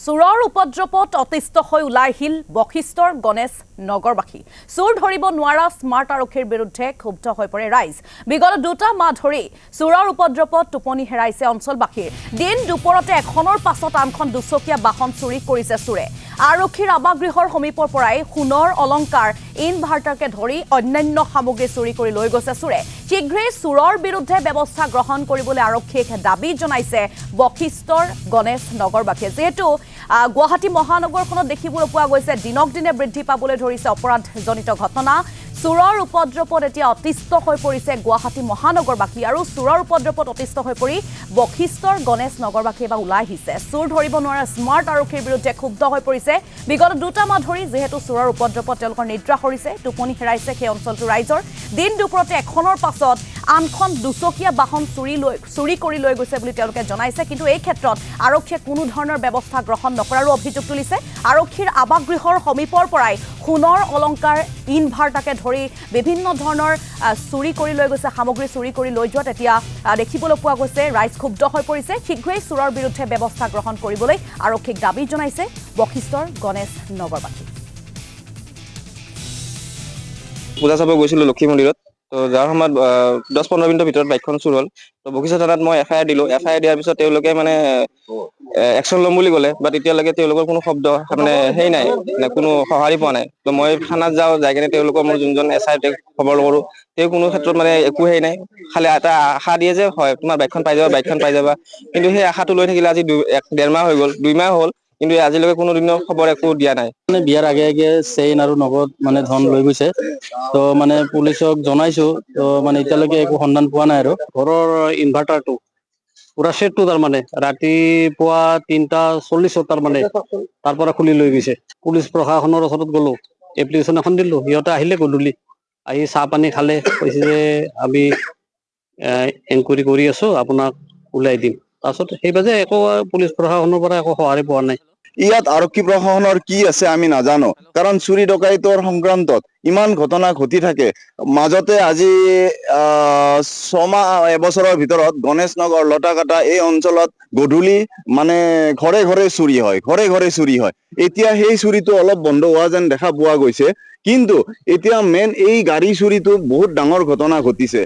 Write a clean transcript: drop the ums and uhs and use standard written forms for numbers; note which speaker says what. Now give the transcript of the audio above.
Speaker 1: চোৰৰ উপদ্ৰৱত অতিষ্ঠ হৈ ওলাই আহিল বশিষ্ঠৰ গণেশ নগৰবাসী। চোৰ ধৰিব নোৱাৰা স্মাৰ্ট আৰক্ষীৰ বিৰুদ্ধে ক্ষুব্ধ হৈ পৰে ৰাইজ। বিগত 2টা মাহ ধৰি চোৰৰ উপদ্ৰৱত টোপনি হেৰাইছে অঞ্চলবাসীৰ। দিন দুপৰতে এখনৰ পাছত আনখন দুচকীয়া বাহন চুৰি কৰিছে চোৰে। আৰক্ষীৰ আৱাসগৃহৰ সমীপৰ পৰাই সোণৰ অলংকাৰ ইনভাৰ্টাৰকে ধৰি অন্যান্য সামগ্ৰী চুৰি কৰি লৈ গৈছে চোৰে। শীঘ্ৰেই চোৰৰ বিৰুদ্ধে ব্যৱস্থা গ্ৰহণ কৰিবলৈ আৰক্ষীক দাবী জনাইছে বশিষ্ঠৰ গণেশ নগৰবাসীয়ে। যেহেতু গুৱাহাটী মহানগৰখনত দেখিবলৈ পোৱা গৈছে দিনক দিনে বৃদ্ধি পাবলৈ ধৰিছে অপৰাধজনিত ঘটনা। চোৰৰ উপদ্ৰৱত এতিয়া অতিষ্ঠ হৈ পৰিছে গুৱাহাটী মহানগৰবাসী আৰু চোৰৰ উপদ্ৰৱত অতিষ্ঠ হৈ পৰি বশিষ্ঠৰ গণেশ নগৰবাসী এবাৰ ওলাই আহিছে। চোৰ ধৰিব নোৱাৰা স্মাৰ্ট আৰক্ষীৰ বিৰুদ্ধে ক্ষুব্ধ হৈ পৰিছে। বিগত 2টা মাহ ধৰি যিহেতু চোৰৰ উপদ্ৰৱত তেওঁলোকৰ নিদ্ৰা সৰিছে, টোপনি হেৰাইছে সেই অঞ্চলটোৰ ৰাইজৰ। দিন দুপৰতে এখনৰ পাছত আনখন দুচকীয়া বাহন চুৰি কৰি লৈ গৈছে বুলি তেওঁলোকে জনাইছে। কিন্তু এই ক্ষেত্ৰত আৰক্ষীয়ে কোনো ধৰণৰ ব্যৱস্থা গ্ৰহণ নকৰাৰো অভিযোগ তুলিছে। আৰক্ষীৰ আৱাসগৃহৰ সমীপৰ পৰাই সোণৰ অলংকাৰ ইনভাৰ্টাৰকে ধৰি বিভিন্ন ধৰণৰ চুৰি কৰি লৈ গৈছে, সামগ্ৰী চুৰি কৰি লৈ যোৱাত এতিয়া দেখিবলৈ পোৱা গৈছে ৰাইজ ক্ষুব্ধ হৈ পৰিছে। শীঘ্ৰেই চোৰৰ বিৰুদ্ধে ব্যৱস্থা গ্ৰহণ কৰিবলৈ আৰক্ষীক দাবী জনাইছে বশিষ্ঠৰ গণেশ নগৰবাসী।
Speaker 2: পূজা চাব গৈছিলোঁ লক্ষী মন্দিৰত। তো যাৰ সময়ত 10-15 মিনিটৰ ভিতৰত বাইকখন চুৰ হ'ল। তো বশিষ্ঠ থানাত মই FIR দিলোঁ। FIR দিয়াৰ পিছত তেওঁলোকে মানে একশ্যন ল'ম বুলি ক'লে, বাট এতিয়ালৈকে তেওঁলোকৰ কোনো শব্দ মানে নাই, কোনো সঁহাৰি পোৱা নাই। তো মই থানাত যাওঁ, যাই কিনে তেওঁলোকৰ মোৰ যোনজন SI তেওঁক খবৰ কৰোঁ। তেওঁ কোনো ক্ষেত্ৰত মানে একো নাই, খালি এটা আশা দিয়ে যে হয় তোমাৰ বাইকখন পাই যাবা। কিন্তু সেই আশাটো লৈ থাকিলে আজি 1.5 মাহ হৈ গ'ল, 2 মাহ হ'ল, কিন্তু আজিলৈকে কোনো দিনৰ খবৰ একো দিয়া নাই।
Speaker 3: মানে বিয়াৰ আগে চেইন আৰু নগদ মানে ধন লৈ গৈছে। তো মানে পুলিচক জনাইছো, তো মানে এতিয়ালৈকে একো সন্ধান পোৱা নাই। আৰু ঘৰৰ ইনভাৰ্টাৰটো পুৰা সেটটো তাৰমানে ৰাতিপুৱা 3:40 তাৰমানে তাৰ পৰা খুলি লৈ গৈছে। পুলিচ প্ৰশাসনৰ ওচৰত গ'লো, এপ্লিকেশ্যন এখন দিলো। সিহঁতে আহিলে গধূলি, আহি চাহ পানী খালে, কৈছে যে আমি এনকুৱাৰী কৰি আছো, আপোনাক ওলাই দিম। তাৰপিছত সেইবাবে একো পুলিচ প্ৰশাসনৰ পৰা একো সঁহাৰি পোৱা নাই।
Speaker 4: ইয়াত আৰক্ষী প্ৰশাসনৰ কি আছে আমি নাজানো, কাৰণ চুৰি ডকাইতৰ সংক্ৰান্তত ইমান ঘটনা ঘটি থাকে। মাজতে আজি এবছৰৰ ভিতৰত গণেশ নগৰ, লতাকাটা এই অঞ্চলত গধূলি মানে ঘৰে ঘৰে চুৰি হয়। এতিয়া সেই চুৰিটো অলপ বন্ধ হোৱা যেন দেখা পোৱা গৈছে, কিন্তু এতিয়া মেইন এই গাড়ী চুৰিটো বহুত ডাঙৰ ঘটনা ঘটিছে।